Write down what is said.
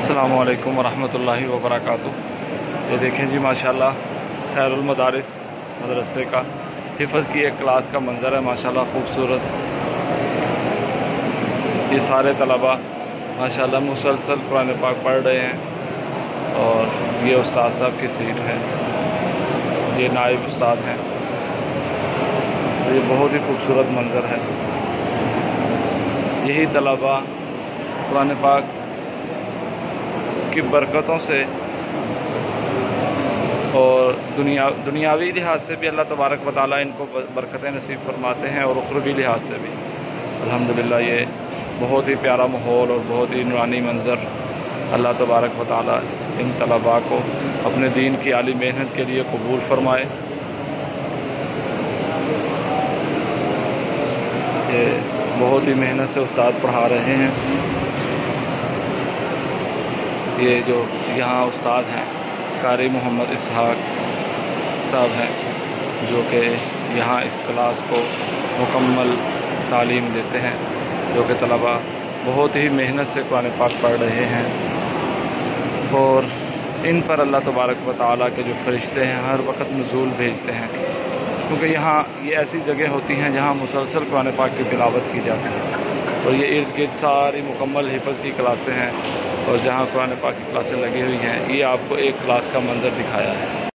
السلام علیکم ورحمۃ اللہ وبرکاتہ۔ یہ دیکھیں جی ماشاءاللہ خیر المدارس مدرسے کا حفظ کی ایک کلاس کا منظر ہے، ماشاءاللہ خوبصورت۔ یہ سارے طلباء ماشاءاللہ مسلسل قرآن پاک پڑھ رہے ہیں، اور یہ استاد صاحب کی سیٹ ہے، یہ نائب استاد ہیں۔ یہ بہت ہی خوبصورت منظر ہے۔ یہی طلباء قرآن پاک کی برکتوں سے اور دنیاوی لحاظ سے بھی اللہ تبارک و تعالیٰ ان کو برکتیں نصیب فرماتے ہیں، اور اخروی لحاظ سے بھی الحمدللہ۔ یہ بہت ہی پیارا ماحول اور بہت ہی نورانی منظر، اللہ تبارک و تعالیٰ ان طلباء کو اپنے دین کی عالی محنت کے لیے قبول فرمائے۔ یہ بہت ہی محنت سے استاد پڑھا رہے ہیں۔ یہ جو یہاں استاد ہیں قاری محمد اسحاق صاحب ہیں، جو کہ یہاں اس کلاس کو مکمل تعلیم دیتے ہیں، جو کہ طلباء بہت ہی محنت سے قرآن پاک پڑھ رہے ہیں، اور ان پر اللہ تبارک و تعالیٰ کے جو فرشتے ہیں ہر وقت نزول بھیجتے ہیں، کیونکہ یہاں یہ ایسی جگہ ہوتی ہیں جہاں مسلسل قرآن پاک کی تلاوت کی جاتی ہے، اور یہ ارد گرد ساری مکمل حفظ کی کلاسیں ہیں، اور جہاں قرآن پاک کی کلاسیں لگی ہوئی ہیں۔ یہ آپ کو ایک کلاس کا منظر دکھایا ہے۔